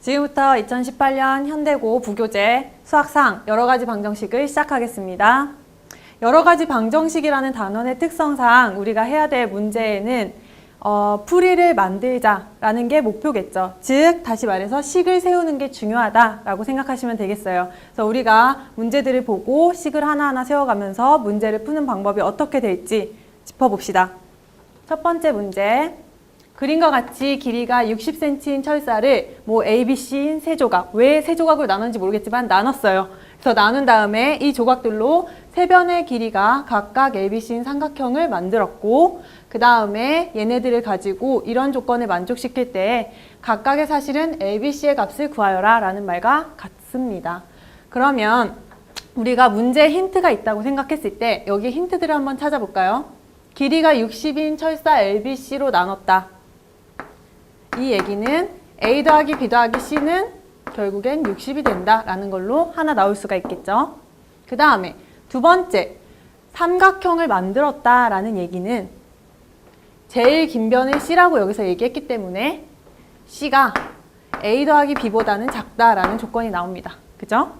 지금부터 2018년 현대고 부교재 수학상 여러 가지 방정식을 시작하겠습니다. 여러 가지 방정식이라는 단원의 특성상 우리가 해야 될 문제에는 풀이를 만들자라는 게 목표겠죠. 즉, 다시 말해서 식을 세우는 게 중요하다라고 생각하시면 되겠어요. 그래서 우리가 문제들을 보고 식을 하나하나 세워가면서 문제를 푸는 방법이 어떻게 될지 짚어봅시다. 첫 번째 문제. 그림과 같이 길이가 60cm인 철사를 A, B, C인 세 조각, 왜 세 조각으로 나눴는지 모르겠지만 나눴어요. 그래서 나눈 다음에 이 조각들로 세 변의 길이가 각각 A, B, C인 삼각형을 만들었고, 그 다음에 얘네들을 가지고 이런 조건을 만족시킬 때 각각의 사실은 A, B, C의 값을 구하여라 라는 말과 같습니다. 그러면 우리가 문제에 힌트가 있다고 생각했을 때 여기 힌트들을 한번 찾아볼까요? 길이가 60인 철사 LBC로 나눴다. 이 얘기는 A 더하기 B 더하기 C는 결국엔 60이 된다라는 걸로 하나 나올 수가 있겠죠. 그 다음에 두 번째, 삼각형을 만들었다라는 얘기는 제일 긴 변을 C라고 여기서 얘기했기 때문에 C가 A 더하기 B보다는 작다라는 조건이 나옵니다. 그죠?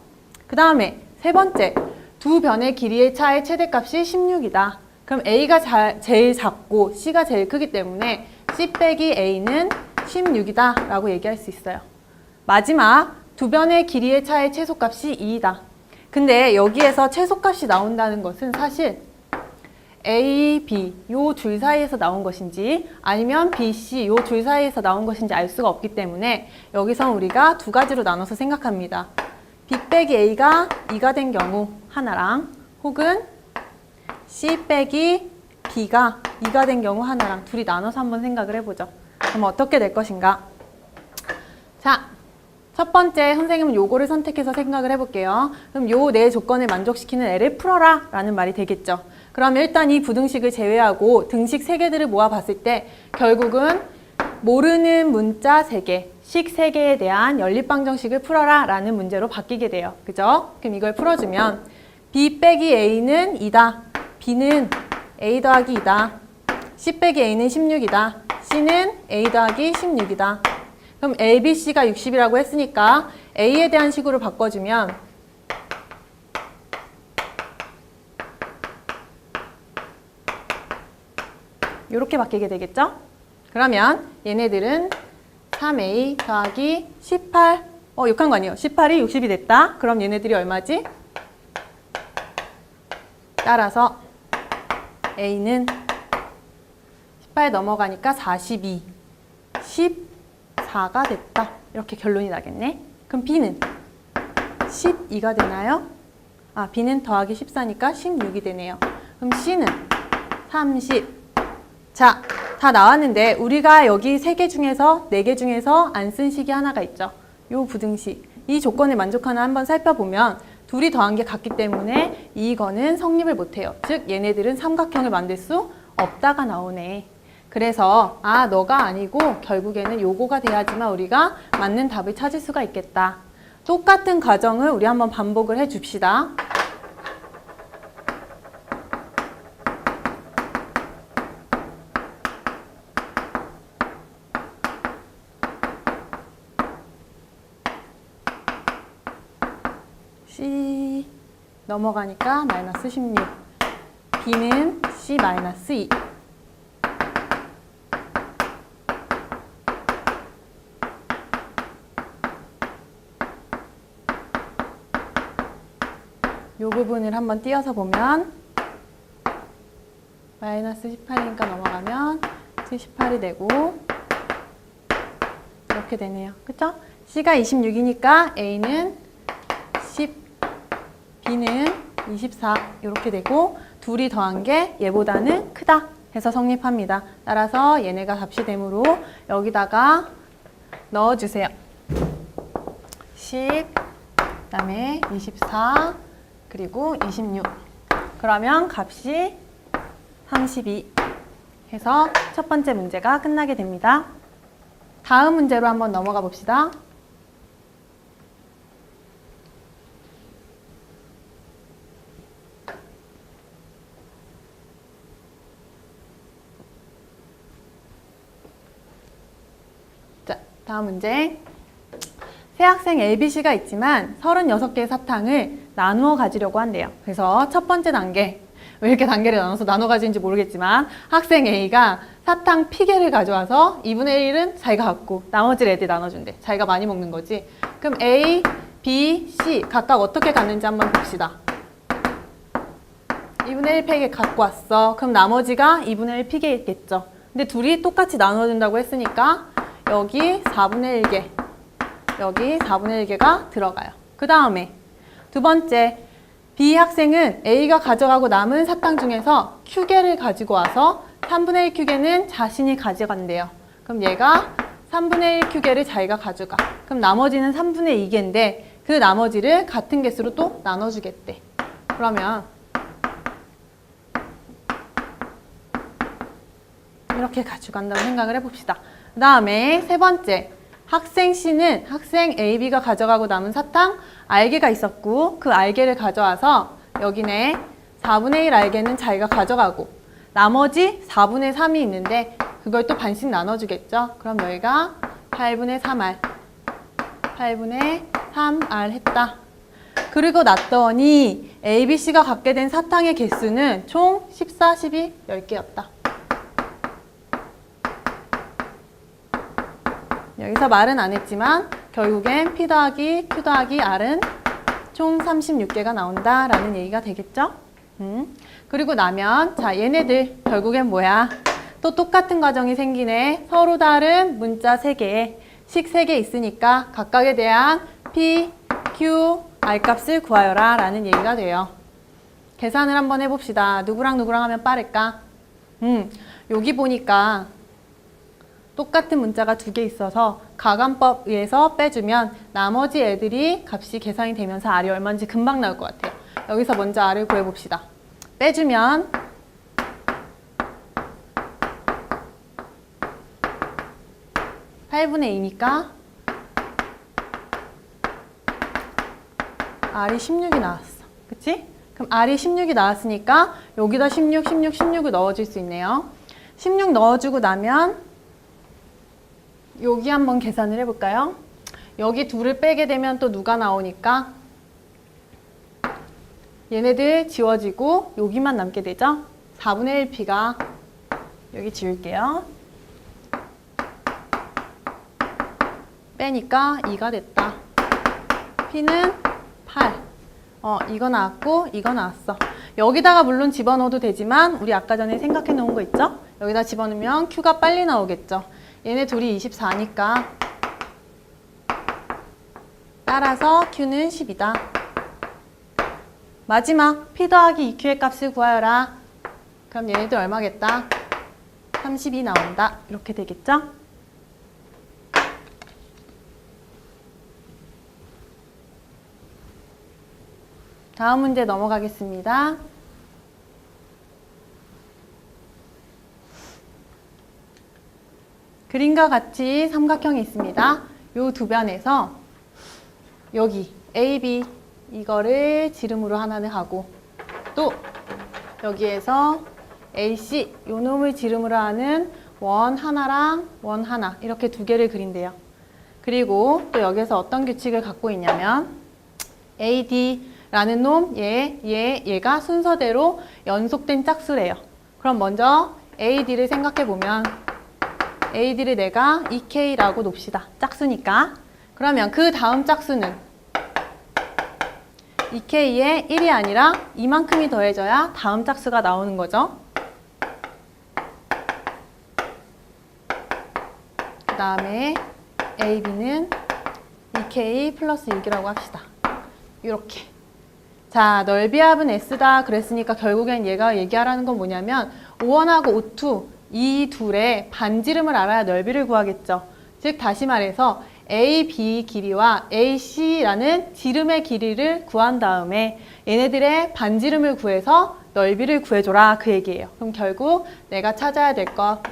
그 다음에 세 번째, 두 변의 길이의 차의 최대값이 16이다. 그럼 A가 제일 작고 C가 제일 크기 때문에 C 빼기 A는 16이다 라고 얘기할 수 있어요. 마지막, 두 변의 길이의 차의 최소값이 2이다. 근데 여기에서 최소값이 나온다는 것은 사실 A, B 요 둘 사이에서 나온 것인지 아니면 B, C 요 둘 사이에서 나온 것인지 알 수가 없기 때문에 여기서 우리가 두 가지로 나눠서 생각합니다. B 빼기 A가 2가 된 경우 하나랑 혹은 C 빼기 B가 2가 된 경우 하나랑 둘이 나눠서 한번 생각을 해보죠. 그럼 어떻게 될 것인가? 자, 첫 번째 선생님은 요거를 선택해서 생각을 해볼게요. 그럼 요 네 조건을 만족시키는 애를 풀어라 라는 말이 되겠죠. 그럼 일단 이 부등식을 제외하고 등식 3개들을 모아봤을 때 결국은 모르는 문자 3개, 식 3개에 대한 연립방정식을 풀어라 라는 문제로 바뀌게 돼요. 그죠? 그럼 이걸 풀어주면 B 빼기 A는 2다. B는 A 더하기 2다. C 빼기 A는 16이다. C는 A 더하기 16이다. 그럼 A, B, C가 60이라고 했으니까 A에 대한 식으로 바꿔주면 이렇게 바뀌게 되겠죠? 그러면 얘네들은 3A 더하기 18 욕한 거 아니에요. 18이 60이 됐다. 그럼 얘네들이 얼마지? 따라서 A는 18 넘어가니까 42, 14가 됐다. 이렇게 결론이 나겠네. 그럼 B는 12가 되나요? B는 더하기 14니까 16이 되네요. 그럼 C는 30. 자, 다 나왔는데 우리가 여기 3개 중에서 4개 중에서 안 쓴 식이 하나가 있죠. 요 부등식. 이 조건을 만족하나 한번 살펴보면 둘이 더한 게 같기 때문에 이거는 성립을 못해요. 즉 얘네들은 삼각형을 만들 수 없다가 나오네. 그래서 너가 아니고 결국에는 요거가 돼야지만 우리가 맞는 답을 찾을 수가 있겠다. 똑같은 과정을 우리 한번 반복을 해줍시다. C 넘어가니까 마이너스 16. B는 C 마이너스 2. 요 부분을 한번 띄어서 보면 마이너스 18이니까 넘어가면 78이 되고 이렇게 되네요. 그쵸? C가 26이니까 A는 10, B는 24 이렇게 되고 둘이 더한 게 얘보다는 크다 해서 성립합니다. 따라서 얘네가 값이 되므로 여기다가 넣어주세요. 10, 그 다음에 24 그리고 26. 그러면 값이 32 해서 첫 번째 문제가 끝나게 됩니다. 다음 문제로 한번 넘어가 봅시다. 자, 다음 문제. 세 학생 ABC가 있지만 36개의 사탕을 나누어 가지려고 한대요. 그래서 첫 번째 단계, 왜 이렇게 단계를 나눠서 나눠 가지는지 모르겠지만 학생 A가 사탕 피개를 가져와서 2분의 1은 자기가 갖고 나머지 애들 나눠준대. 자기가 많이 먹는 거지. 그럼 A, B, C 각각 어떻게 갔는지 한번 봅시다. 2분의 1 팩에 갖고 왔어. 그럼 나머지가 2분의 1 피개겠죠. 근데 둘이 똑같이 나눠준다고 했으니까 여기 4분의 1개, 여기 4분의 1개가 들어가요. 그 다음에 두 번째, B 학생은 A가 가져가고 남은 사탕 중에서 Q개를 가지고 와서 3분의 1 Q개는 자신이 가져간대요. 그럼 얘가 3분의 1 Q개를 자기가 가져가. 그럼 나머지는 3분의 2개인데 그 나머지를 같은 개수로 또 나눠주겠대. 그러면 이렇게 가져간다고 생각을 해봅시다. 그 다음에 세 번째, 학생 C는 학생 AB가 가져가고 남은 사탕 R개가 있었고 그 R개를 가져와서 여기네 4분의 1 R개는 자기가 가져가고 나머지 4분의 3이 있는데 그걸 또 반씩 나눠주겠죠. 그럼 여기가 8분의 3R, 8분의 3R 했다. 그리고 났더니 ABC가 갖게 된 사탕의 개수는 총 14, 12, 10개였다. 여기서 말은 안 했지만 결국엔 P 더하기 Q 더하기 R은 총 36개가 나온다라는 얘기가 되겠죠? 그리고 나면 자 얘네들 결국엔 뭐야? 또 똑같은 과정이 생기네. 서로 다른 문자 3개, 식 3개 있으니까 각각에 대한 P, Q, R 값을 구하여라 라는 얘기가 돼요. 계산을 한번 해봅시다. 누구랑 누구랑 하면 빠를까? 여기 보니까 똑같은 문자가 2개 있어서 가감법 의해서 빼주면 나머지 애들이 값이 계산이 되면서 R이 얼마인지 금방 나올 것 같아요. 여기서 먼저 R을 구해봅시다. 빼주면 8분의 2니까 R이 16이 나왔어. 그치? 그럼 R이 16이 나왔으니까 여기다 16, 16, 16을 넣어줄 수 있네요. 16 넣어주고 나면 여기 한번 계산을 해볼까요? 여기 둘을 빼게 되면 또 누가 나오니까 얘네들 지워지고 여기만 남게 되죠? 4분의 1P가 여기 지울게요. 빼니까 2가 됐다. P는 8. 이거 나왔고 이거 나왔어. 여기다가 물론 집어넣어도 되지만 우리 아까 전에 생각해 놓은 거 있죠? 여기다 집어넣으면 Q가 빨리 나오겠죠? 얘네 둘이 24니까 따라서 Q는 10이다. 마지막 P 더하기 EQ의 값을 구하여라. 그럼 얘네들 얼마겠다? 30이 나온다. 이렇게 되겠죠? 다음 문제 넘어가겠습니다. 그림과 같이 삼각형이 있습니다. 요 두 변에서 여기 A, B 이거를 지름으로 하나는 하고 또 여기에서 AC 요 놈을 지름으로 하는 원 하나랑 원 하나 이렇게 2개를 그린대요. 그리고 또 여기서 어떤 규칙을 갖고 있냐면 AD라는 놈, 얘가 순서대로 연속된 짝수래요. 그럼 먼저 AD를 생각해보면 AD를 내가 2K라고 놉시다. 짝수니까. 그러면 그 다음 짝수는 2K에 1이 아니라 이만큼이 더해져야 다음 짝수가 나오는 거죠. 그 다음에 AB는 2K 플러스 6이라고 합시다. 이렇게. 자, 넓이합은 S다 그랬으니까 결국엔 얘가 얘기하라는 건 뭐냐면 O1하고 O2 이 둘의 반지름을 알아야 넓이를 구하겠죠. 즉 다시 말해서 AB 길이와 AC라는 지름의 길이를 구한 다음에 얘네들의 반지름을 구해서 넓이를 구해줘라 그 얘기예요. 그럼 결국 내가 찾아야 될 거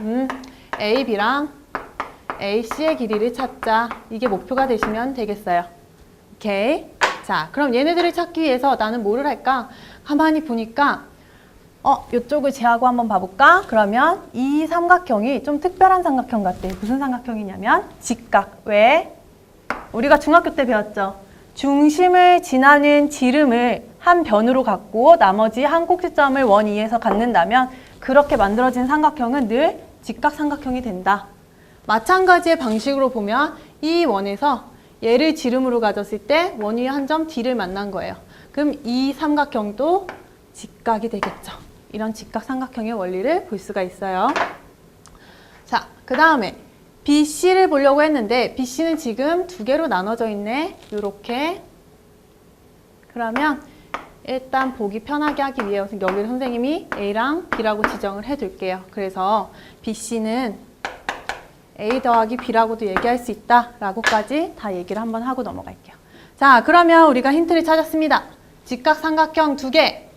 AB랑 AC의 길이를 찾자. 이게 목표가 되시면 되겠어요. 오케이. 자, 그럼 얘네들을 찾기 위해서 나는 뭐를 할까? 가만히 보니까 이쪽을 제하고 한번 봐볼까? 그러면 이 삼각형이 좀 특별한 삼각형 같아. 무슨 삼각형이냐면 직각. 왜? 우리가 중학교 때 배웠죠. 중심을 지나는 지름을 한 변으로 갖고 나머지 한 꼭지점을 원 2에서 갖는다면 그렇게 만들어진 삼각형은 늘 직각삼각형이 된다. 마찬가지의 방식으로 보면 이 원에서 얘를 지름으로 가졌을 때 원 위에 한 점 D를 만난 거예요. 그럼 이 삼각형도 직각이 되겠죠. 이런 직각삼각형의 원리를 볼 수가 있어요. 자, 그 다음에 BC를 보려고 했는데 BC는 지금 두 개로 나눠져 있네. 이렇게. 그러면 일단 보기 편하게 하기 위해 여기를 선생님이 A랑 B라고 지정을 해둘게요. 그래서 BC는 A 더하기 B라고도 얘기할 수 있다라고까지 다 얘기를 한번 하고 넘어갈게요. 자, 그러면 우리가 힌트를 찾았습니다. 직각삼각형 두 개.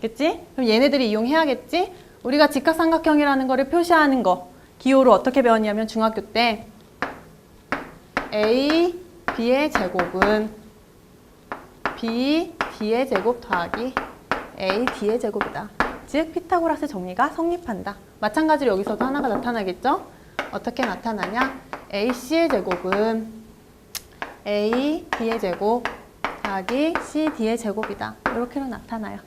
겠지? 그럼 얘네들이 이용해야겠지? 우리가 직각삼각형이라는 거를 표시하는 거 기호로 어떻게 배웠냐면 중학교 때 A, B의 제곱은 B, D의 제곱 더하기 A, D의 제곱이다. 즉 피타고라스 정리가 성립한다. 마찬가지로 여기서도 하나가 나타나겠죠? 어떻게 나타나냐? AC의 제곱은 A, B의 제곱 더하기 C, D의 제곱이다. 이렇게로 나타나요.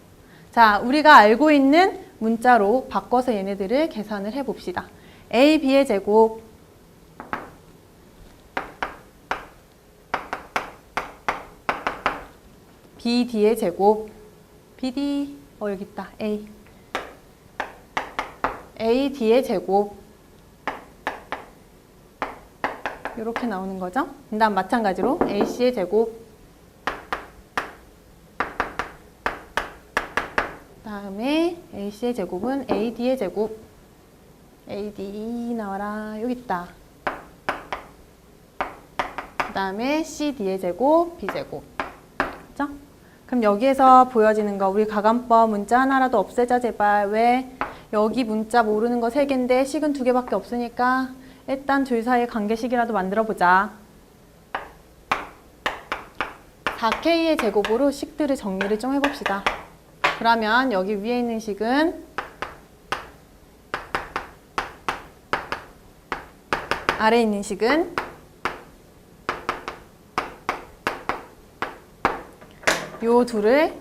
자, 우리가 알고 있는 문자로 바꿔서 얘네들을 계산을 해봅시다. A, B의 제곱 B, D의 제곱 BD, 여기 있다. A D의 제곱 이렇게 나오는 거죠. 그 다음 마찬가지로 AC의 제곱 다음에 AC의 제곱은 AD의 제곱 AD 나와라. 여기 있다. 그 다음에 CD의 제곱 B제곱. 그죠? 그럼 여기에서 보여지는 거 우리 가감법 문자 하나라도 없애자 제발. 왜? 여기 문자 모르는 거 3개인데 식은 2개밖에 없으니까 일단 둘 사이에 관계식이라도 만들어 보자. 4K의 제곱으로 식들을 정리를 좀 해봅시다. 그러면 여기 위에 있는 식은 아래에 있는 식은 요 둘을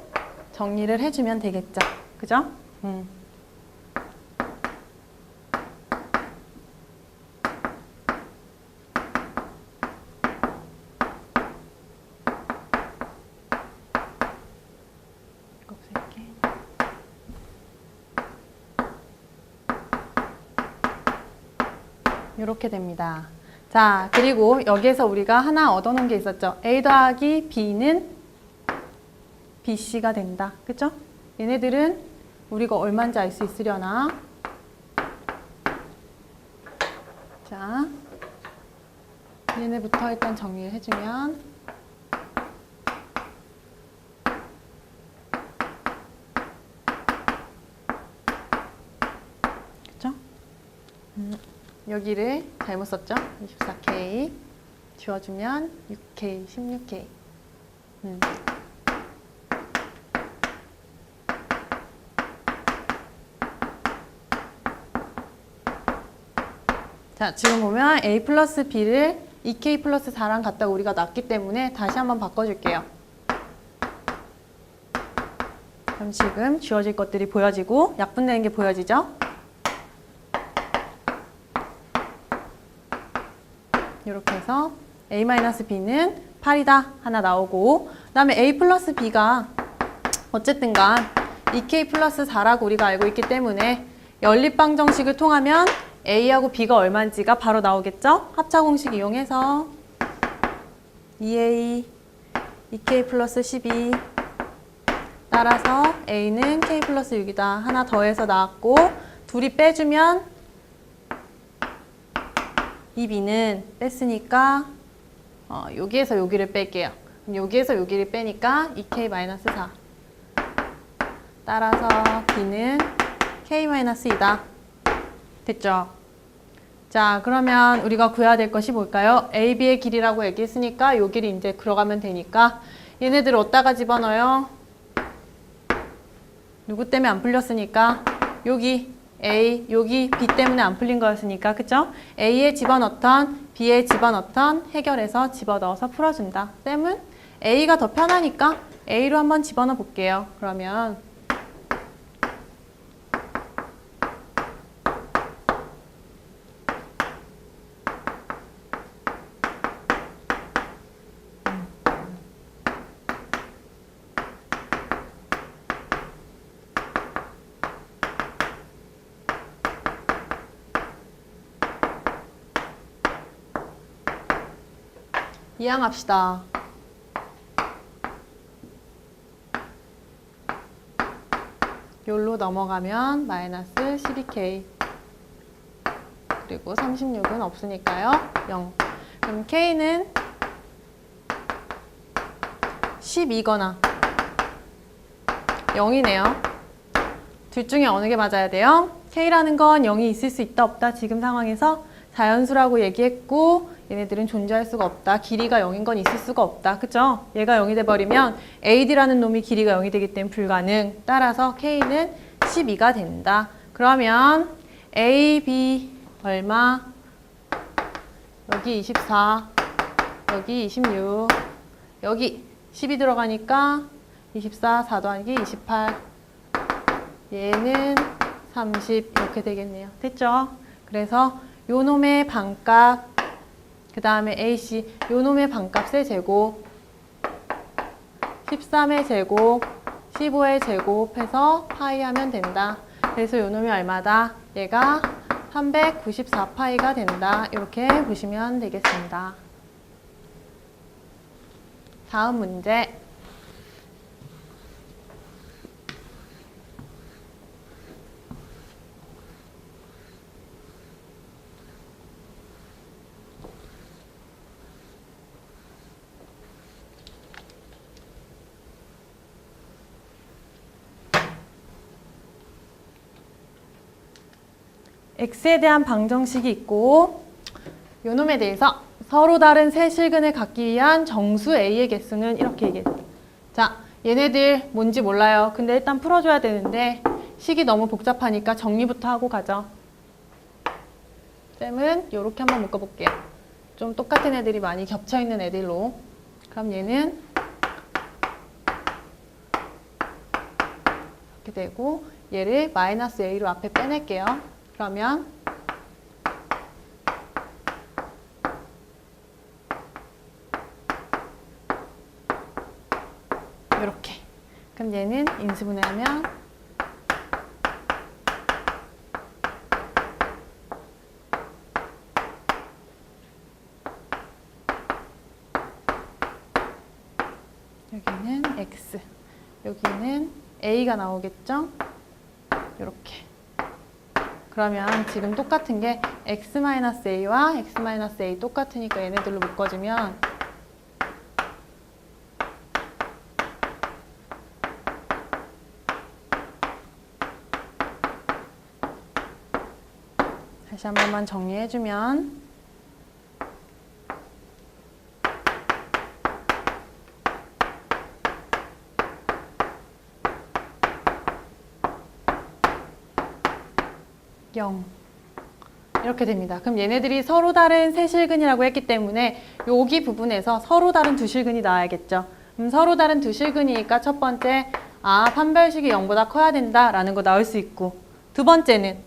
정리를 해주면 되겠죠. 그죠? 이렇게 됩니다. 자, 그리고 여기에서 우리가 하나 얻어놓은 게 있었죠. A 더하기 B는 BC가 된다. 그쵸? 얘네들은 우리가 얼마인지 알 수 있으려나? 자, 얘네부터 일단 정리를 해주면 그쵸? 여기를 잘못 썼죠? 24K 지워주면 6K, 16K. 자, 지금 보면 A 플러스 B를 2K 플러스 4랑 같다고 우리가 놨기 때문에 다시 한번 바꿔줄게요. 그럼 지금 지워질 것들이 보여지고 약분되는 게 보여지죠? 이렇게 해서 A-B는 8이다 하나 나오고 그 다음에 A 플러스 B가 어쨌든 간 2K 플러스 4라고 우리가 알고 있기 때문에 연립방정식을 통하면 A하고 B가 얼마인지가 바로 나오겠죠? 합차공식 이용해서 2A, 2K 플러스 12 따라서 A는 K 플러스 6이다. 하나 더해서 나왔고 둘이 빼주면 이 B는 뺐으니까 여기에서 여기를 뺄게요. 여기에서 여기를 빼니까 2K-4 따라서 B는 K-2다. 됐죠? 자, 그러면 우리가 구해야 될 것이 뭘까요? A, B의 길이라고 얘기했으니까 요 길이 이제 들어가면 되니까 얘네들을 어디다가 집어넣어요? 누구 때문에 안 풀렸으니까 여기 A, 여기 B 때문에 안 풀린 거였으니까, 그쵸? A에 집어넣던, B에 집어넣던 해결해서 집어넣어서 풀어준다. 쌤은 A가 더 편하니까 A로 한번 집어넣어 볼게요. 그러면 이항합시다. 요로 넘어가면 마이너스 12K 그리고 36은 없으니까요. 0. 그럼 K는 12거나 0이네요. 둘 중에 어느 게 맞아야 돼요? K라는 건 0이 있을 수 있다 없다 지금 상황에서 자연수라고 얘기했고 얘네들은 존재할 수가 없다. 길이가 0인 건 있을 수가 없다. 그죠? 얘가 0이 돼버리면 AD라는 놈이 길이가 0이 되기 때문에 불가능. 따라서 K는 12가 된다. 그러면 A, B 얼마? 여기 24, 여기 26, 여기 12 들어가니까 24, 4 더하기 28, 얘는 30 이렇게 되겠네요. 됐죠? 그래서 요 놈의 반값 그 다음에 AC 요 놈의 반값의 제곱 13의 제곱 15의 제곱 해서 파이 하면 된다. 그래서 요 놈이 얼마다? 얘가 394파이가 된다. 이렇게 보시면 되겠습니다. 다음 문제. x에 대한 방정식이 있고 요 놈에 대해서 서로 다른 세 실근을 갖기 위한 정수 a의 개수는 이렇게 얘기해요. 자, 얘네들 뭔지 몰라요. 근데 일단 풀어줘야 되는데 식이 너무 복잡하니까 정리부터 하고 가죠. 쌤은 이렇게 한번 묶어볼게요. 좀 똑같은 애들이 많이 겹쳐있는 애들로. 그럼 얘는 이렇게 되고 얘를 마이너스 a로 앞에 빼낼게요. 그러면 이렇게. 그럼 얘는 인수분해하면 여기는 x, 여기는 a가 나오겠죠? 이렇게. 그러면 지금 똑같은 게 x-a와 x-a 똑같으니까 얘네들로 묶어주면 다시 한 번만 정리해주면 이렇게 됩니다. 그럼 얘네들이 서로 다른 세 실근이라고 했기 때문에 여기 부분에서 서로 다른 두 실근이 나와야겠죠. 서로 다른 두 실근이니까 첫 번째 판별식이 0보다 커야 된다라는 거 나올 수 있고 두 번째는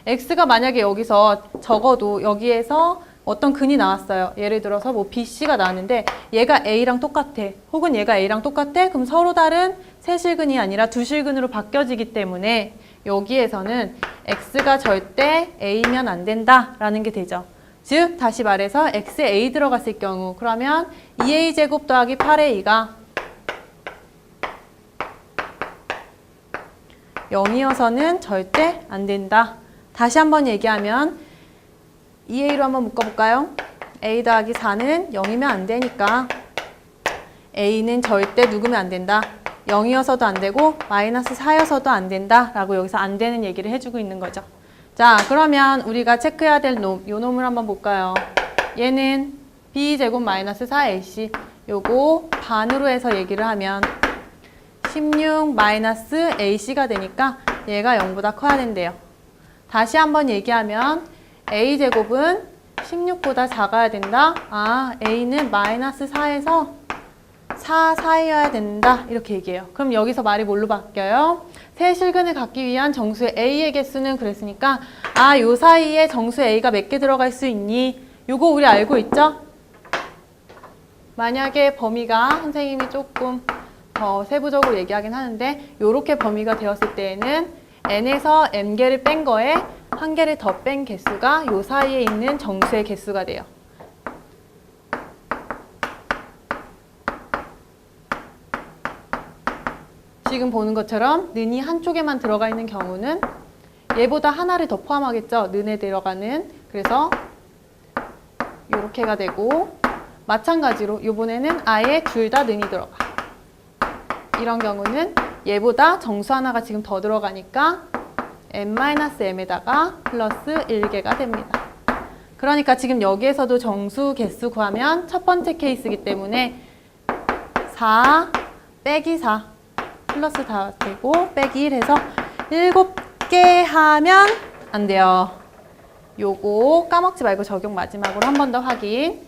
x가 만약에 여기서 적어도 여기에서 어떤 근이 나왔어요. 예를 들어서 뭐 BC가 나왔는데 얘가 A랑 똑같아. 혹은 얘가 A랑 똑같아. 그럼 서로 다른 세 실근이 아니라 두 실근으로 바뀌어지기 때문에 여기에서는 X가 절대 A면 안 된다라는 게 되죠. 즉 다시 말해서 X에 A 들어갔을 경우 그러면 2A제곱 더하기 8A가 0이어서는 절대 안 된다. 다시 한번 얘기하면 2A로 한번 묶어볼까요? A 더하기 4는 0이면 안 되니까 A는 절대 누구면 안 된다. 0이어서도 안 되고 마이너스 4여서도 안 된다 라고 여기서 안 되는 얘기를 해주고 있는 거죠. 자, 그러면 우리가 체크해야 될 놈, 요 놈을 한번 볼까요? 얘는 B제곱 마이너스 4AC 요거 반으로 해서 얘기를 하면 16 마이너스 AC가 되니까 얘가 0보다 커야 된대요. 다시 한번 얘기하면 A제곱은 16보다 작아야 된다. A는 마이너스 4에서 4 사이여야 된다. 이렇게 얘기해요. 그럼 여기서 말이 뭘로 바뀌어요? 세 실근을 갖기 위한 정수의 A의 개수는 그랬으니까 요 사이에 정수 A가 몇 개 들어갈 수 있니? 요거 우리 알고 있죠? 만약에 범위가 선생님이 조금 더 세부적으로 얘기하긴 하는데 요렇게 범위가 되었을 때에는 n에서 m개를 뺀 거에 한 개를 더 뺀 개수가 요 사이에 있는 정수의 개수가 돼요. 지금 보는 것처럼 는이 한쪽에만 들어가 있는 경우는 얘보다 하나를 더 포함하겠죠. 는에 들어가는. 그래서 이렇게가 되고 마찬가지로 이번에는 아예 둘 다 는이 들어가. 이런 경우는 얘보다 정수 하나가 지금 더 들어가니까 n-m에다가 플러스 1개가 됩니다. 그러니까 지금 여기에서도 정수 개수 구하면 첫 번째 케이스이기 때문에 4 빼기 4 플러스 4 되고 빼기 1 해서 7개 하면 안 돼요. 요거 까먹지 말고 적용 마지막으로 한 번 더 확인.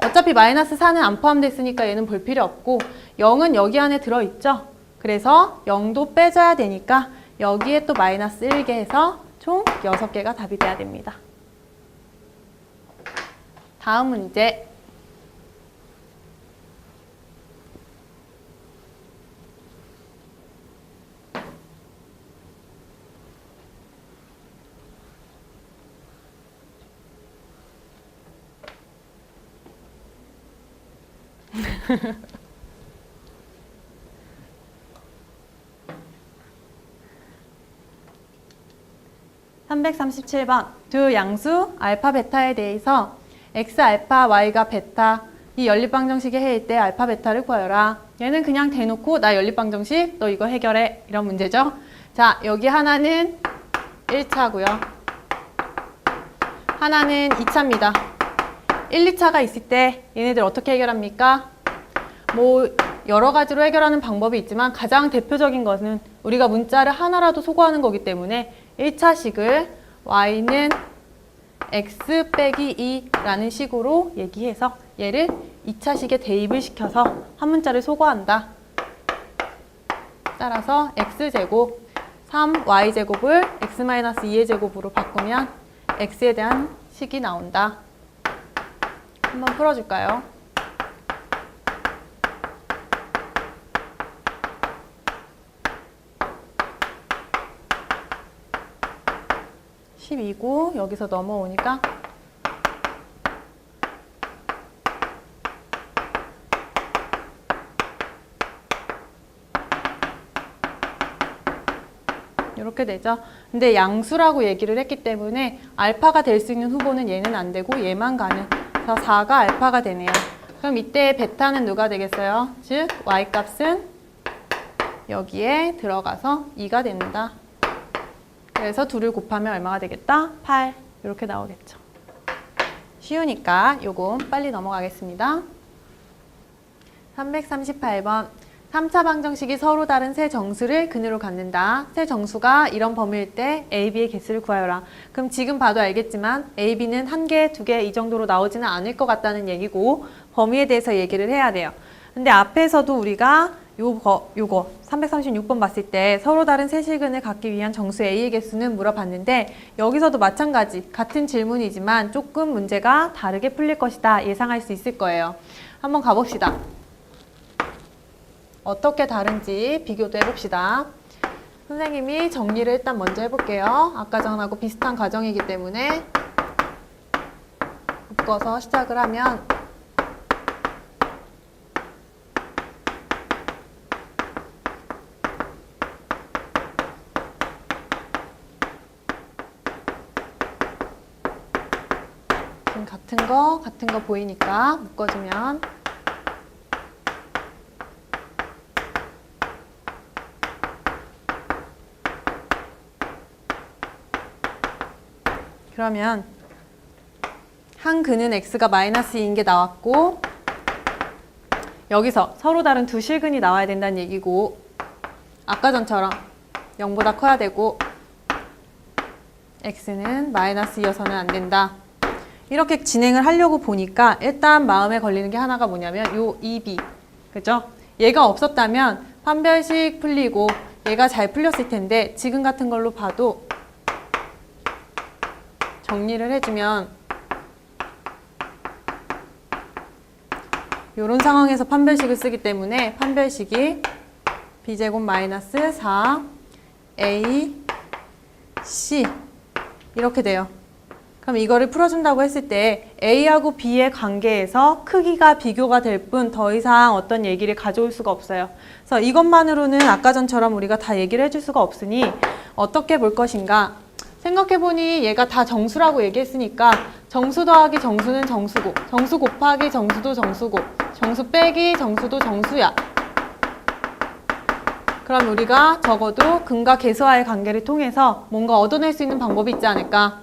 어차피 마이너스 4는 안 포함됐으니까 얘는 볼 필요 없고 0은 여기 안에 들어있죠. 그래서 0도 빼줘야 되니까 여기에 또 마이너스 1개 해서 총 6개가 답이 돼야 됩니다. 다음 문제. (337번) 두 양수 알파 베타에 대해서 x 알파 y가 베타 이 연립방정식의 해일 때 알파 베타를 구하여라. 얘는 그냥 대놓고 나 연립방정식 너 이거 해결해 이런 문제죠. 자, 여기 하나는 1차고요 하나는 2차입니다 1, 2차가 있을 때 얘네들 어떻게 해결합니까? 뭐 여러 가지로 해결하는 방법이 있지만 가장 대표적인 것은 우리가 문자를 하나라도 소거하는 거기 때문에 1차식을 y는 x 빼기 2라는 식으로 얘기해서 얘를 2차식에 대입을 시켜서 한 문자를 소거한다. 따라서 x제곱 3y제곱을 x-2의 제곱으로 바꾸면 x에 대한 식이 나온다. 한번 풀어줄까요? (12고) 여기서 넘어오니까 이렇게 되죠. 근데 양수라고 얘기를 했기 때문에 알파가 될 수 있는 후보는 얘는 안 되고 얘만 가는. 그래서 4가 알파가 되네요. 그럼 이때 베타는 누가 되겠어요? 즉 y 값은 여기에 들어가서 2가 된다. 그래서 2를 곱하면 얼마가 되겠다? 8 이렇게 나오겠죠. 쉬우니까 요건 빨리 넘어가겠습니다. 338번 3차 방정식이 서로 다른 세 정수를 근으로 갖는다. 세 정수가 이런 범위일 때 A, B의 개수를 구하여라. 그럼 지금 봐도 알겠지만 A, B는 1개, 2개 이 정도로 나오지는 않을 것 같다는 얘기고 범위에 대해서 얘기를 해야 돼요. 근데 앞에서도 우리가 요거 336번 봤을 때 서로 다른 세 실근을 갖기 위한 정수 A의 개수는 물어봤는데 여기서도 마찬가지 같은 질문이지만 조금 문제가 다르게 풀릴 것이다 예상할 수 있을 거예요. 한번 가봅시다. 어떻게 다른지 비교도 해봅시다. 선생님이 정리를 일단 먼저 해볼게요. 아까 전하고 비슷한 과정이기 때문에 묶어서 시작을 하면 같은 거 보이니까 묶어주면 그러면 한 근은 x가 마이너스 2인 게 나왔고 여기서 서로 다른 두 실근이 나와야 된다는 얘기고 아까 전처럼 0보다 커야 되고 x는 마이너스 2여서는 안 된다. 이렇게 진행을 하려고 보니까 일단 마음에 걸리는 게 하나가 뭐냐면 요 2b, 그죠? 얘가 없었다면 판별식 풀리고 얘가 잘 풀렸을 텐데 지금 같은 걸로 봐도 정리를 해주면 이런 상황에서 판별식을 쓰기 때문에 판별식이 b제곱 마이너스 4 a c 이렇게 돼요. 그럼 이거를 풀어준다고 했을 때 A하고 B의 관계에서 크기가 비교가 될 뿐 더 이상 어떤 얘기를 가져올 수가 없어요. 그래서 이것만으로는 아까 전처럼 우리가 다 얘기를 해줄 수가 없으니 어떻게 볼 것인가? 생각해보니 얘가 다 정수라고 얘기했으니까 정수 더하기 정수는 정수고 정수 곱하기 정수도 정수고 정수 빼기 정수도 정수야. 그럼 우리가 적어도 근과 계수와의 관계를 통해서 뭔가 얻어낼 수 있는 방법이 있지 않을까?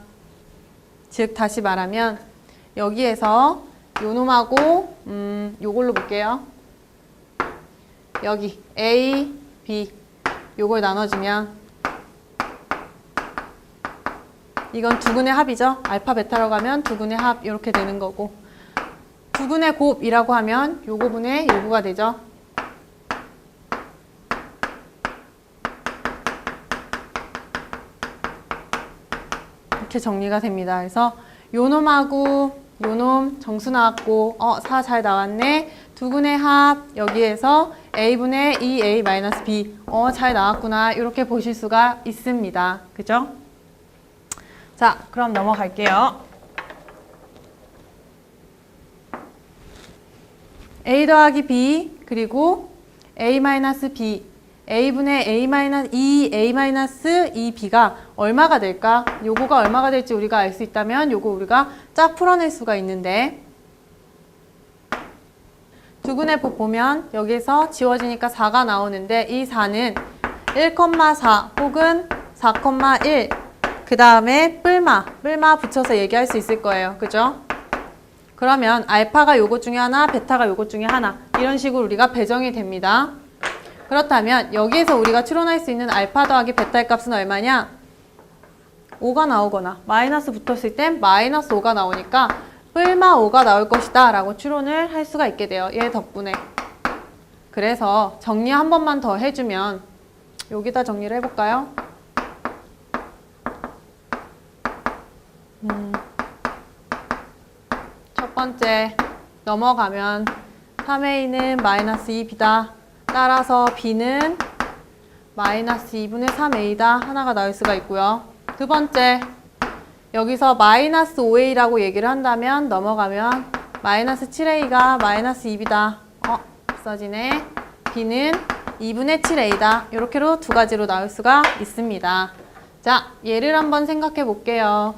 즉 다시 말하면 여기에서 요 놈하고 요걸로 볼게요. 여기 A, B 요걸 나눠주면 이건 두근의 합이죠. 알파, 베타로 가면 두근의 합 이렇게 되는 거고 두근의 곱이라고 하면 요거분의 요거가 되죠. 이렇게 정리가 됩니다. 그래서 요놈하고 요놈 정수 나왔고 4 잘 나왔네. 두근의 합 여기에서 a분의 2a 마이너스 b 잘 나왔구나. 이렇게 보실 수가 있습니다. 그죠? 자, 그럼 넘어갈게요. a 더하기 b 그리고 a 마이너스 b a분의 a 마이너스 2b가 얼마가 될까? 요거가 얼마가 될지 우리가 알 수 있다면 요거 우리가 쫙 풀어낼 수가 있는데 두근의 법 보면 여기에서 지워지니까 4가 나오는데 이 4는 1,4 혹은 4,1 그 다음에 뿔마 붙여서 얘기할 수 있을 거예요. 그죠? 그러면 알파가 요것 중에 하나, 베타가 요것 중에 하나 이런 식으로 우리가 배정이 됩니다. 그렇다면 여기에서 우리가 추론할 수 있는 알파 더하기 베타의 값은 얼마냐? 5가 나오거나 마이너스 붙었을 땐 마이너스 5가 나오니까 뿔마 5가 나올 것이다 라고 추론을 할 수가 있게 돼요. 얘 덕분에. 그래서 정리 한 번만 더 해주면 여기다 정리를 해볼까요? 첫 번째 넘어가면 3a는 마이너스 2b다. 따라서 b는 마이너스 2분의 3a다. 하나가 나올 수가 있고요. 두 번째, 여기서 마이너스 5a라고 얘기를 한다면 넘어가면 마이너스 7a가 마이너스 2b다. 없어지네. b는 2분의 7a다. 이렇게로 두 가지로 나올 수가 있습니다. 자, 얘를 한번 생각해 볼게요.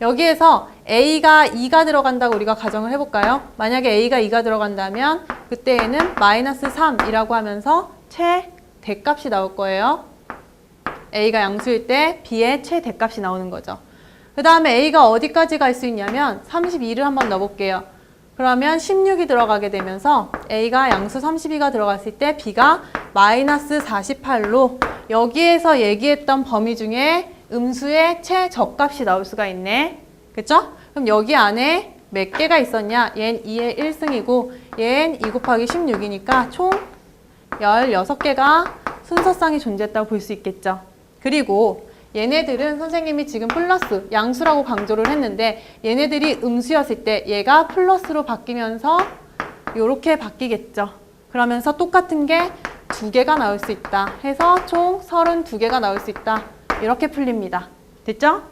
여기에서 a가 2가 들어간다고 우리가 가정을 해볼까요? 만약에 a가 2가 들어간다면 그때에는 마이너스 3이라고 하면서 최대값이 나올 거예요. a가 양수일 때 b의 최대값이 나오는 거죠. 그 다음에 a가 어디까지 갈 수 있냐면 32를 한번 넣어볼게요. 그러면 16이 들어가게 되면서 a가 양수 32가 들어갔을 때 b가 마이너스 48로 여기에서 얘기했던 범위 중에 음수의 최저값이 나올 수가 있네. 그쵸? 그럼 여기 안에 몇 개가 있었냐? 얘는 2의 1승이고 얘는 2 곱하기 16이니까 총 16개가 순서상이 존재했다고 볼 수 있겠죠. 그리고 얘네들은 선생님이 지금 플러스, 양수라고 강조를 했는데 얘네들이 음수였을 때 얘가 플러스로 바뀌면서 이렇게 바뀌겠죠. 그러면서 똑같은 게 2개가 나올 수 있다 해서 총 32개가 나올 수 있다. 이렇게 풀립니다. 됐죠?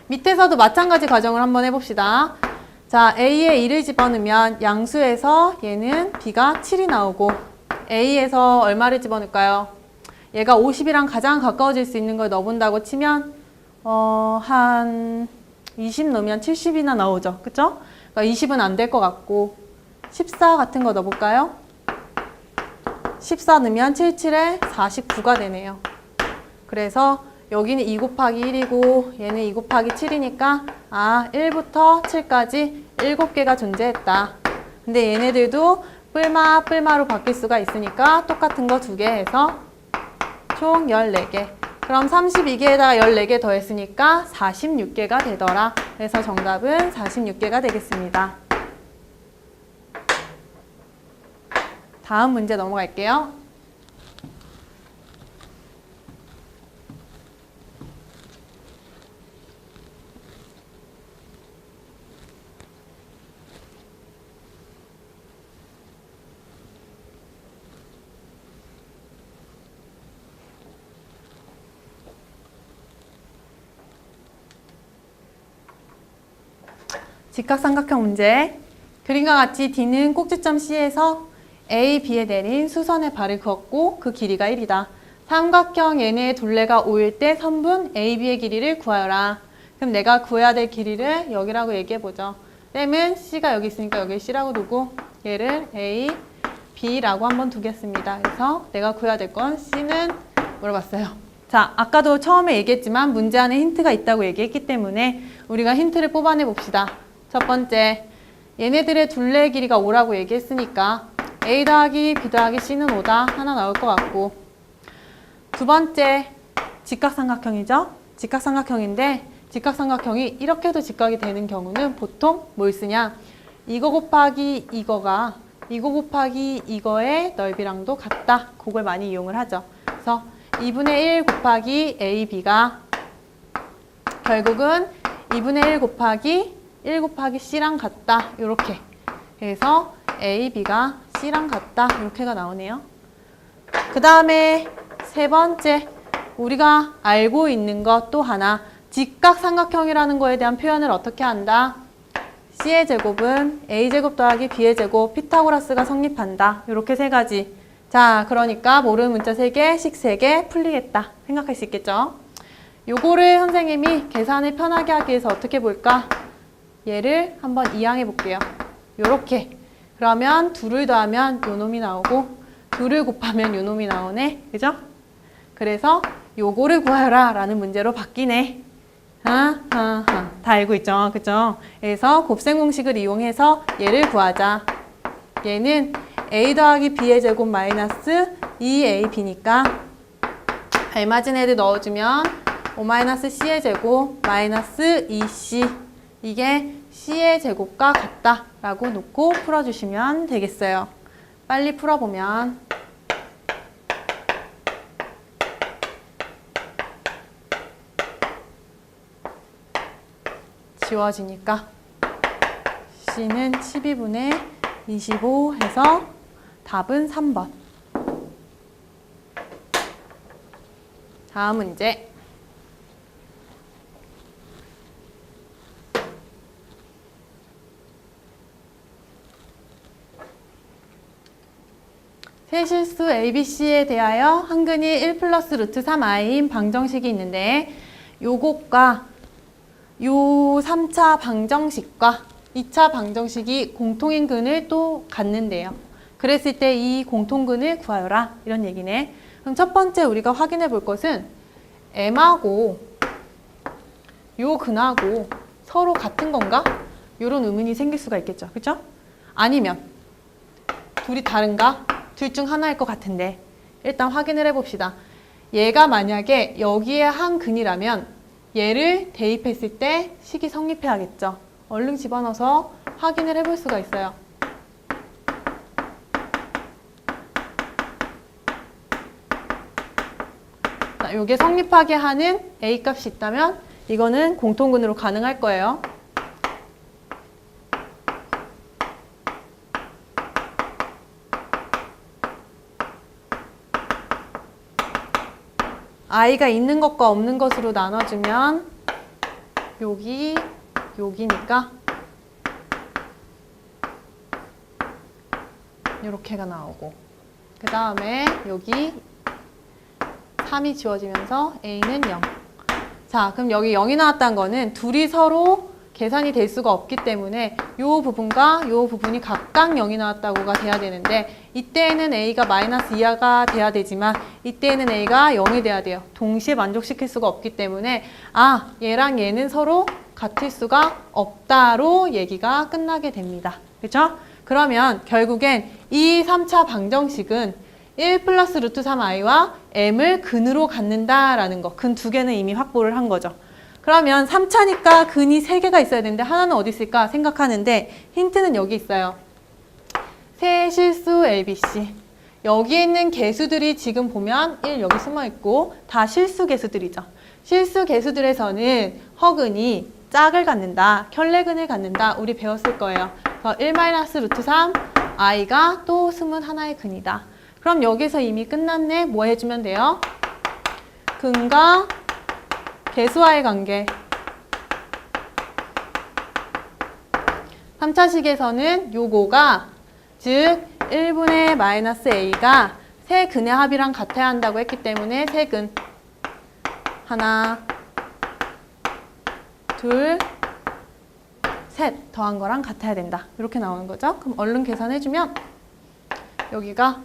밑에서도 마찬가지 과정을 한번 해봅시다. 자, A에 2를 집어넣으면 양수에서 얘는 B가 7이 나오고 A에서 얼마를 집어넣을까요? 얘가 50이랑 가장 가까워질 수 있는 걸 넣어본다고 치면 한 20 넣으면 70이나 나오죠. 그쵸? 그러니까 20은 안 될 것 같고 14 같은 거 넣어볼까요? 14 넣으면 77에 49가 되네요. 그래서 여기는 2 곱하기 1이고 얘는 2 곱하기 7이니까 1부터 7까지 7개가 존재했다. 근데 얘네들도 뿔마로 바뀔 수가 있으니까 똑같은 거 2개 해서 총 14개. 그럼 32개에다가 14개 더했으니까 46개가 되더라. 그래서 정답은 46개가 되겠습니다. 다음 문제 넘어갈게요. 직각삼각형 문제. 그림과 같이 D는 꼭지점 C에서 A, B에 내린 수선의 발을 그었고 그 길이가 1이다. 삼각형 얘네의 둘레가 5일 때 선분 A, B의 길이를 구하여라. 그럼 내가 구해야 될 길이를 여기라고 얘기해보죠. 쌤은 C가 여기 있으니까 여기 C라고 두고 얘를 A, B라고 한번 두겠습니다. 그래서 내가 구해야 될 건 C는 물어봤어요. 자, 아까도 처음에 얘기했지만 문제 안에 힌트가 있다고 얘기했기 때문에 우리가 힌트를 뽑아내 봅시다. 첫 번째, 얘네들의 둘레의 길이가 5라고 얘기했으니까 A 더하기 B 더하기 C는 5다. 하나 나올 것 같고. 두 번째, 직각삼각형이죠. 직각삼각형인데 직각삼각형이 이렇게도 직각이 되는 경우는 보통 뭘 쓰냐? 이거 곱하기 이거 곱하기 이거의 넓이랑도 같다. 그걸 많이 이용을 하죠. 그래서 2분의 1 곱하기 AB가 결국은 2분의 1 곱하기 C랑 같다. 이렇게. 그래서 AB가 C랑 같다. 이렇게가 나오네요. 그 다음에 세 번째, 우리가 알고 있는 것 또 하나, 직각삼각형이라는 거에 대한 표현을 어떻게 한다? C의 제곱은 A제곱 더하기 B의 제곱, 피타고라스가 성립한다. 이렇게 세 가지. 자, 그러니까 모르는 문자 3개, 식 3개 풀리겠다. 생각할 수 있겠죠? 요거를 선생님이 계산을 편하게 하기 위해서 어떻게 볼까? 얘를 한번 이항해 볼게요. 요렇게. 그러면 2를 더하면 요 놈이 나오고 2를 곱하면 요 놈이 나오네. 그죠? 그래서 요거를 구하여라 라는 문제로 바뀌네. 다 알고 있죠? 그죠? 그래서 곱셈 공식을 이용해서 얘를 구하자. 얘는 A 더하기 B의 제곱 마이너스 2AB니까 알맞은 애들 넣어주면 5-C의 제곱 마이너스 2C, 이게 C의 제곱과 같다 라고 놓고 풀어주시면 되겠어요. 빨리 풀어보면 지워지니까 C는 12분의 25 해서 답은 3번. 다음 문제. 세실수 ABC에 대하여 한근이 1 플러스 루트 3i인 방정식이 있는데 요것과 요 3차 방정식과 2차 방정식이 공통인 근을 또 갖는데요. 그랬을 때 이 공통근을 구하여라 이런 얘기네. 그럼 첫 번째 우리가 확인해 볼 것은 M하고 요 근하고 서로 같은 건가? 이런 의문이 생길 수가 있겠죠. 그죠? 아니면 둘이 다른가? 둘 중 하나일 것 같은데 일단 확인을 해봅시다. 얘가 만약에 여기에 한 근이라면 얘를 대입했을 때 식이 성립해야겠죠. 얼른 집어넣어서 확인을 해볼 수가 있어요. 자, 요게 성립하게 하는 A 값이 있다면 이거는 공통근으로 가능할 거예요. i가 있는 것과 없는 것으로 나눠주면 여기니까 이렇게가 나오고 그 다음에 여기 3이 지워지면서 a는 0. 자, 그럼 여기 0이 나왔다는 거는 둘이 서로 계산이 될 수가 없기 때문에 이 부분과 이 부분이 각각 0이 나왔다고가 돼야 되는데 이때에는 a가 마이너스 2가 돼야 되지만 이때에는 a가 0이 돼야 돼요. 동시에 만족시킬 수가 없기 때문에 얘랑 얘는 서로 같을 수가 없다로 얘기가 끝나게 됩니다. 그렇죠? 그러면 결국엔 이 3차 방정식은 1 플러스 루트 3i와 m을 근으로 갖는다라는 거. 근 두 개는 이미 확보를 한 거죠. 그러면 3차니까 근이 3개가 있어야 되는데 하나는 어디 있을까 생각하는데 힌트는 여기 있어요. 세 실수 ABC. 여기 있는 개수들이 지금 보면 1 여기 숨어 있고 다 실수 개수들이죠. 실수 개수들에서는 허근이 짝을 갖는다, 켤레근을 갖는다 우리 배웠을 거예요. 그래서 1 마이너스 루트 3 i가 또 숨은 하나의 근이다. 그럼 여기서 이미 끝났네. 뭐 해주면 돼요? 근과 개수와의 관계. 3차식에서는 요거가 즉 1분의 마이너스 a가 세 근의 합이랑 같아야 한다고 했기 때문에 세 근 하나 둘 셋 더한 거랑 같아야 된다. 이렇게 나오는 거죠. 그럼 얼른 계산해주면 여기가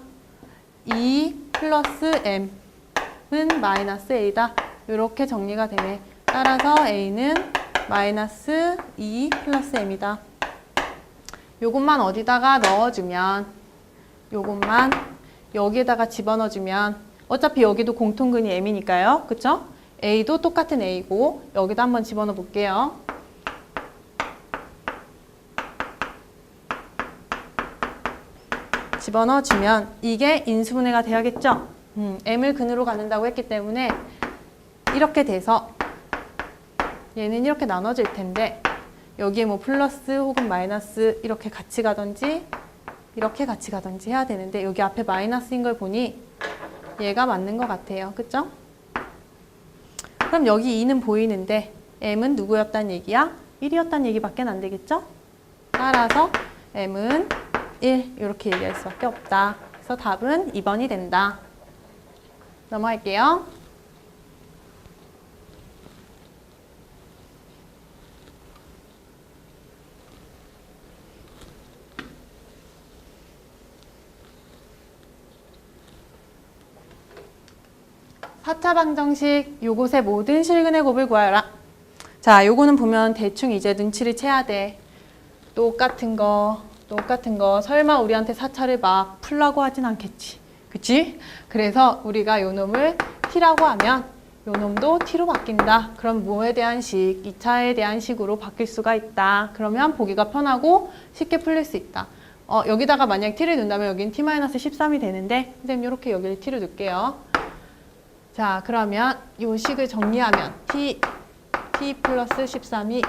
2 플러스 m은 마이너스 a다. 이렇게 정리가 되네. 따라서 a는 마이너스 2 플러스 m이다. 요것만 어디다가 넣어주면 요것만 여기에다가 집어넣어주면 어차피 여기도 공통근이 m이니까요. 그쵸? a도 똑같은 a고 여기다 한번 집어넣어 볼게요. 집어넣어주면 이게 인수분해가 돼야겠죠? m을 근으로 갖는다고 했기 때문에 이렇게 돼서 얘는 이렇게 나눠질 텐데 여기에 뭐 플러스 혹은 마이너스 이렇게 같이 가든지 이렇게 같이 가든지 해야 되는데 여기 앞에 마이너스인 걸 보니 얘가 맞는 것 같아요. 그쵸? 그럼 여기 2는 보이는데 m은 누구였단 얘기야? 1이었단 얘기밖에 안 되겠죠? 따라서 m은 1 이렇게 얘기할 수밖에 없다. 그래서 답은 2번이 된다. 넘어갈게요. 사차 방정식 요것의 모든 실근의 곱을 구하라. 자, 요거는 보면 대충 이제 눈치를 채야 돼. 똑같은 거 설마 우리한테 4차를 막 풀라고 하진 않겠지. 그치? 그래서 우리가 요 놈을 t라고 하면 요 놈도 t로 바뀐다. 그럼 뭐에 대한 식? 2차에 대한 식으로 바뀔 수가 있다. 그러면 보기가 편하고 쉽게 풀릴 수 있다. 여기다가 만약 t를 둔다면 여긴 t-13이 되는데 선생님 이렇게 여기를 t로 둘게요. 자, 그러면 요 식을 정리하면 t 플러스 13이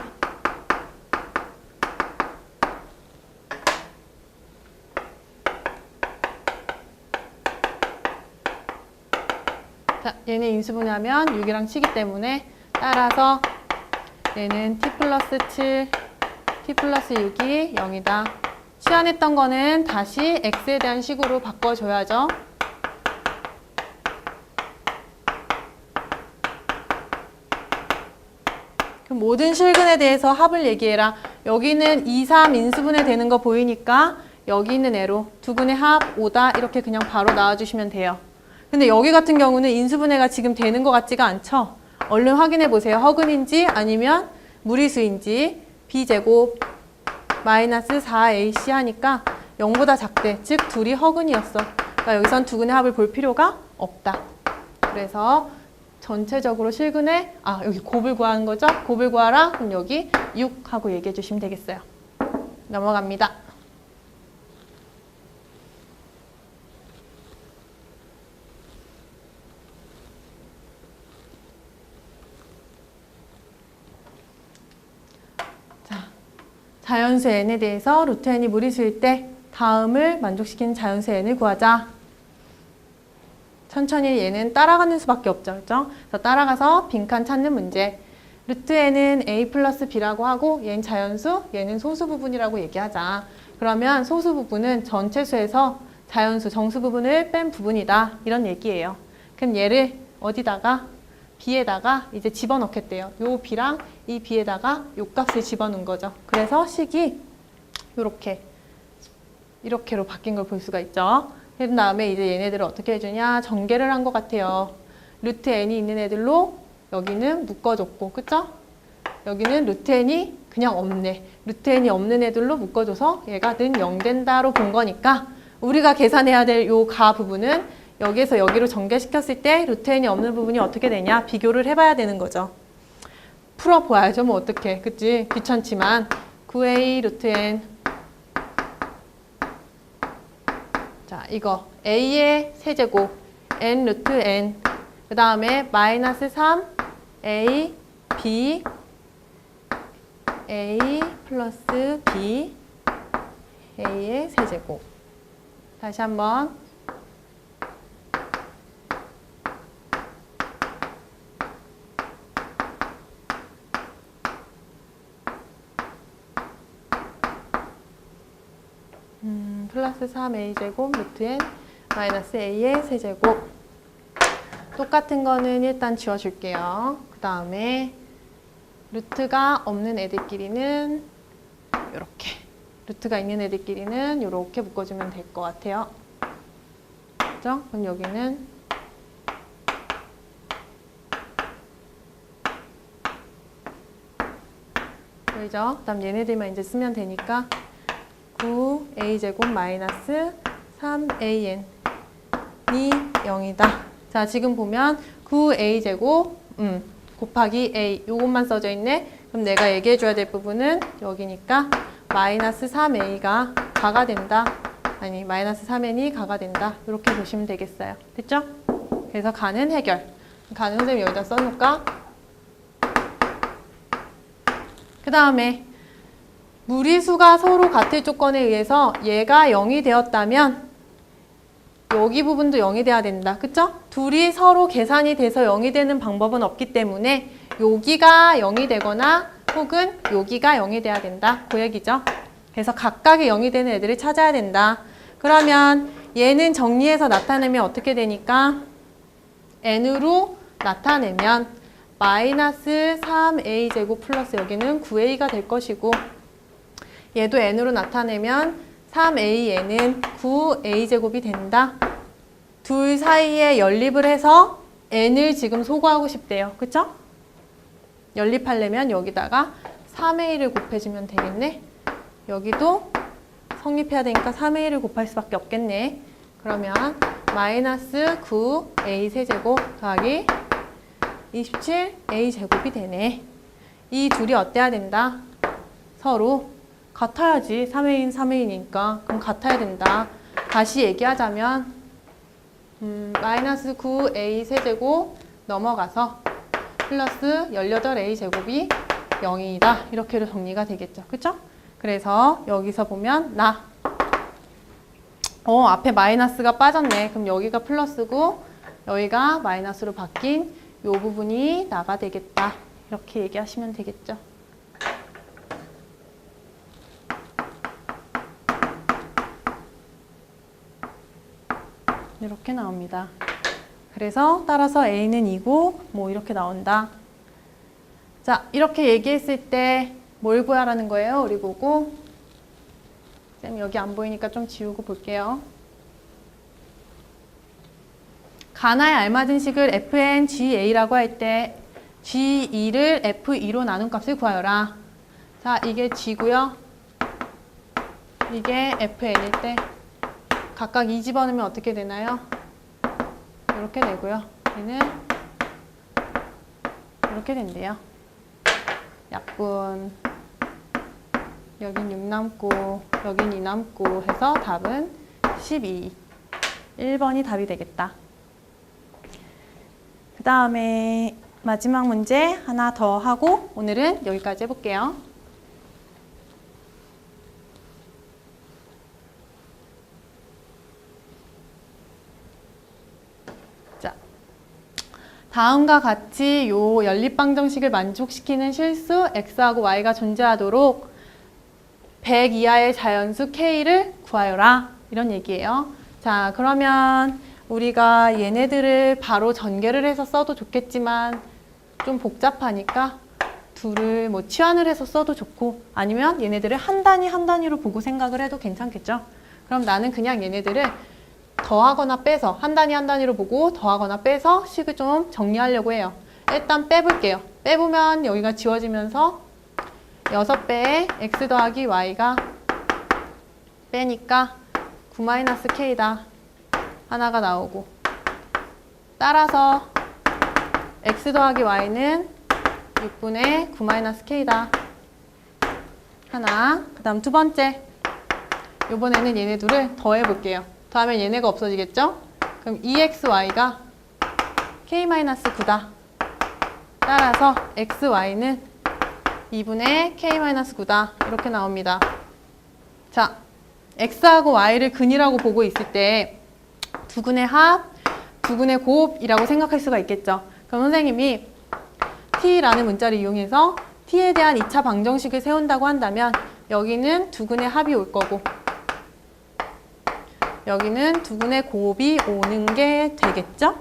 자, 얘네 인수분해하면 6이랑 치기 때문에 따라서 얘는 t 플러스 7, t 플러스 6이 0이다. 치환했던 거는 다시 x에 대한 식으로 바꿔줘야죠. 그럼 모든 실근에 대해서 합을 얘기해라. 여기는 2, 3 인수분해 되는 거 보이니까 여기 있는 애로 두 근의 합 5다 이렇게 그냥 바로 나와주시면 돼요. 근데 여기 같은 경우는 인수분해가 지금 되는 것 같지가 않죠? 얼른 확인해 보세요. 허근인지 아니면 무리수인지. b제곱 마이너스 4ac 하니까 0보다 작대. 즉 둘이 허근이었어. 그러니까 여기선 두 근의 합을 볼 필요가 없다. 그래서 전체적으로 실근의 여기 곱을 구하는 거죠? 곱을 구하라. 그럼 여기 6 하고 얘기해 주시면 되겠어요. 넘어갑니다. 자연수 n에 대해서 루트 n이 무리수일 때 다음을 만족시키는 자연수 n을 구하자. 천천히 얘는 따라가는 수밖에 없죠. 그렇죠? 그래서 따라가서 빈칸 찾는 문제. 루트 n은 a 플러스 b라고 하고 얘는 자연수, 얘는 소수 부분이라고 얘기하자. 그러면 소수 부분은 전체 수에서 자연수, 정수 부분을 뺀 부분이다. 이런 얘기예요. 그럼 얘를 어디다가? b에다가 이제 집어넣겠대요. 요 b랑 이 b에다가 요 값을 집어넣은 거죠. 그래서 식이 이렇게로 바뀐 걸 볼 수가 있죠. 그 다음에 이제 얘네들을 어떻게 해주냐? 전개를 한 것 같아요. 루트 n이 있는 애들로 여기는 묶어줬고, 그쵸? 여기는 루트 n이 그냥 없네. 루트 n이 없는 애들로 묶어줘서 얘가 는 0 된다로 본 거니까 우리가 계산해야 될 요 가 부분은 여기에서 여기로 전개시켰을 때 루트 n이 없는 부분이 어떻게 되냐 비교를 해봐야 되는 거죠. 풀어보아야죠. 뭐 어떻게, 그치? 귀찮지만 9a 루트 n. 자, 이거 a의 세제곱 n 루트 n, 그 다음에 마이너스 3a b a 플러스 b a의 세제곱. 다시 한번 플러스 3a제곱 루트 n 마이너스 a의 세제곱. 똑같은 거는 일단 지워줄게요. 그 다음에 루트가 없는 애들끼리는 이렇게, 루트가 있는 애들끼리는 이렇게 묶어주면 될 것 같아요. 그죠? 그럼 여기는 보이죠? 그 다음 얘네들만 이제 쓰면 되니까 9a제곱 마이너스 3an이 0이다. 자, 지금 보면 9a제곱 곱하기 a, 요것만 써져 있네. 그럼 내가 얘기해 줘야 될 부분은 여기니까 마이너스 3a가 가가 된다. 아니, 마이너스 3n이 가가 된다. 이렇게 보시면 되겠어요. 됐죠? 그래서 가는 해결. 가는 선생님 여기다 써놓을까? 그 다음에 무리수가 서로 같을 조건에 의해서 얘가 0이 되었다면 여기 부분도 0이 돼야 된다. 그쵸? 둘이 서로 계산이 돼서 0이 되는 방법은 없기 때문에 여기가 0이 되거나 혹은 여기가 0이 돼야 된다. 그 얘기죠. 그래서 각각의 0이 되는 애들을 찾아야 된다. 그러면 얘는 정리해서 나타내면 어떻게 되니까 n으로 나타내면 마이너스 3a제곱 플러스 여기는 9a가 될 것이고, 얘도 n으로 나타내면 3an은 9a제곱이 된다. 둘 사이에 연립을 해서 n을 지금 소거하고 싶대요. 그쵸? 연립하려면 여기다가 3a를 곱해주면 되겠네. 여기도 성립해야 되니까 3a를 곱할 수밖에 없겠네. 그러면 마이너스 9a 세제곱 더하기 27a 제곱이 되네. 이 둘이 어때야 된다? 서로 같아야지. 3a인 3a니까. 그럼 같아야 된다. 다시 얘기하자면 마이너스 9a 세제곱 넘어가서 플러스 18a 제곱이 0이다. 이렇게로 정리가 되겠죠. 그쵸? 그래서 여기서 보면 앞에 마이너스가 빠졌네. 그럼 여기가 플러스고 여기가 마이너스로 바뀐 이 부분이 나가 되겠다. 이렇게 얘기하시면 되겠죠. 이렇게 나옵니다. 그래서 따라서 A는 2고 뭐 이렇게 나온다. 자, 이렇게 얘기했을 때 뭘 구하라는 거예요? 우리 보고. 쌤 여기 안 보이니까 좀 지우고 볼게요. 가나에 알맞은 식을 fn ga라고 할 때 g2를 f2로 나눈 값을 구하여라. 자, 이게 g고요. 이게 fn일 때 각각 2 집어넣으면 어떻게 되나요? 이렇게 되고요. 얘는 이렇게 된대요. 약분. 여긴 6 남고 여긴 2 남고 해서 답은 12. 1번이 답이 되겠다. 그 다음에 마지막 문제 하나 더 하고 오늘은 여기까지 해볼게요. 자, 다음과 같이 요 연립방정식을 만족시키는 실수 x하고 y가 존재하도록 100 이하의 자연수 k를 구하여라. 이런 얘기예요. 자, 그러면 우리가 얘네들을 바로 전개를 해서 써도 좋겠지만 좀 복잡하니까 둘을 뭐 치환을 해서 써도 좋고 아니면 얘네들을 한 단위 한 단위로 보고 생각을 해도 괜찮겠죠? 그럼 나는 그냥 얘네들을 더하거나 빼서 한 단위 한 단위로 보고 더하거나 빼서 식을 좀 정리하려고 해요. 일단 빼볼게요. 빼보면 여기가 지워지면서 6배의 x 더하기 y가 빼니까 9-k다. 하나가 나오고. 따라서 x 더하기 y는 6분의 9-k다. 하나. 그 다음 두 번째. 이번에는 얘네 둘을 더해볼게요. 더하면 얘네가 없어지겠죠? 그럼 2xy가 k-9다. 따라서 xy는 2분의 k-9다. 이렇게 나옵니다. 자, x하고 y를 근이라고 보고 있을 때 두근의 합, 두근의 곱이라고 생각할 수가 있겠죠. 그럼 선생님이 t라는 문자를 이용해서 t에 대한 2차 방정식을 세운다고 한다면 여기는 두근의 합이 올 거고 여기는 두근의 곱이 오는 게 되겠죠?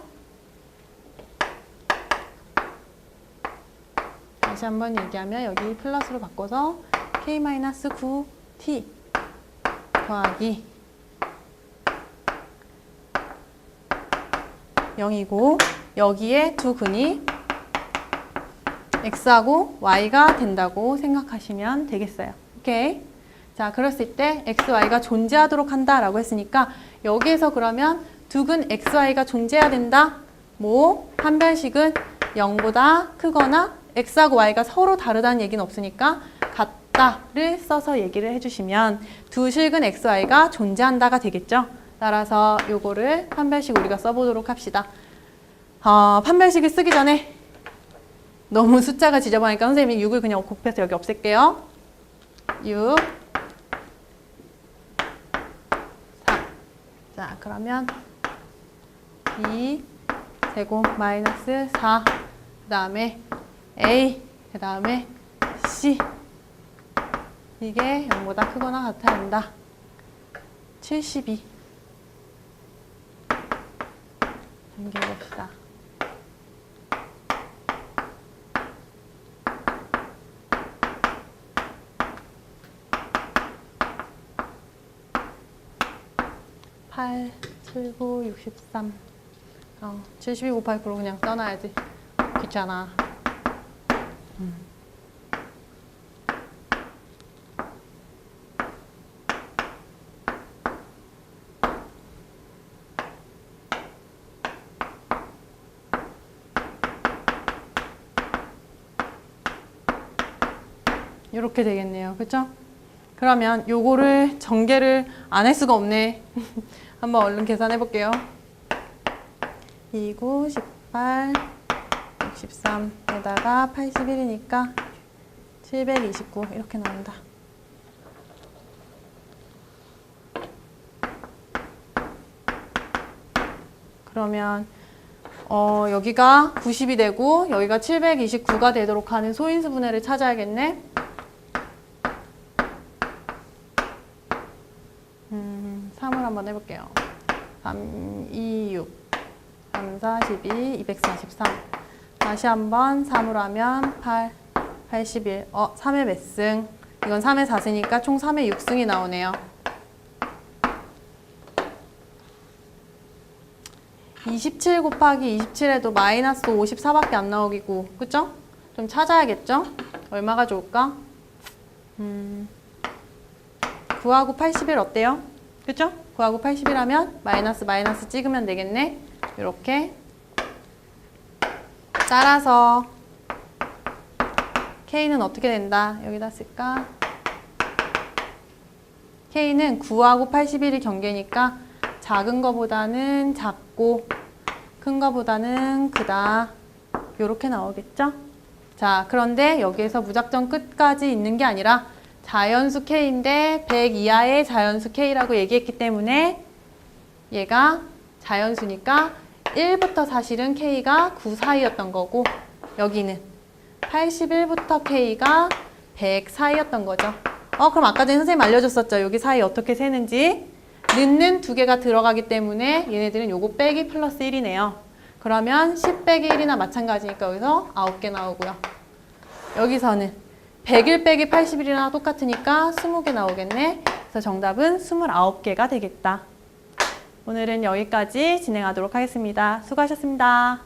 다시 한번 얘기하면 여기 플러스로 바꿔서 k-9t 더하기 0이고 여기에 두 근이 x하고 y가 된다고 생각하시면 되겠어요. 오케이? 자, 그랬을 때 xy가 존재하도록 한다라고 했으니까 여기에서 그러면 두 근 xy가 존재해야 된다. 뭐 판별식은 0보다 크거나 x하고 y가 서로 다르다는 얘기는 없으니까 같다를 써서 얘기를 해주시면 두 실근 xy가 존재한다가 되겠죠. 따라서 요거를 판별식 우리가 써보도록 합시다. 판별식을 쓰기 전에 너무 숫자가 지저분하니까 선생님이 6을 그냥 곱해서 여기 없앨게요. 6 4. 자, 그러면 2 제곱 마이너스 4 그 다음에 A 그 다음에 C 이게 0보다 크거나 같아야 한다. 72 넘겨봅시다. (8, 7, 9, 63) 72 곱하기 9로 그냥 써놔야지. 귀찮아. 이렇게 되겠네요. 그쵸? 그러면 요거를 전개를 안 할 수가 없네. 한번 얼른 계산해 볼게요. 2, 9, 18, 63에다가 81이니까 729 이렇게 나온다. 그러면 여기가 90이 되고 여기가 729가 되도록 하는 소인수 분해를 찾아야겠네. 3을 한번 해볼게요. 3, 2, 6, 3, 4, 12, 243. 다시 한번 3으로 하면 8, 81. 3의 몇 승? 이건 3의 4승이니까 총 3의 6승이 나오네요. 27 곱하기 27에도 마이너스 54밖에 안 나오기고, 그쵸? 좀 찾아야겠죠? 얼마가 좋을까? 9하고 81 어때요? 그쵸? 9하고 81 하면 마이너스 마이너스 찍으면 되겠네. 이렇게. 따라서 K는 어떻게 된다? 여기다 쓸까? K는 9하고 81이 경계니까 작은 거보다는 작고 큰 거보다는 크다. 이렇게 나오겠죠? 자, 그런데 여기에서 무작정 끝까지 있는 게 아니라 자연수 K인데 100 이하의 자연수 K라고 얘기했기 때문에 얘가 자연수니까 1부터 사실은 K가 9 사이였던 거고 여기는 81부터 K가 100 사이였던 거죠. 그럼 아까 전에 선생님 알려줬었죠. 여기 사이 어떻게 세는지. 는는 두 개가 들어가기 때문에 얘네들은 요거 빼기 플러스 1이네요. 그러면 10 빼기 1이나 마찬가지니까 여기서 9개 나오고요. 여기서는 100일 빼기 81이나 똑같으니까 20개 나오겠네. 그래서 정답은 29개가 되겠다. 오늘은 여기까지 진행하도록 하겠습니다. 수고하셨습니다.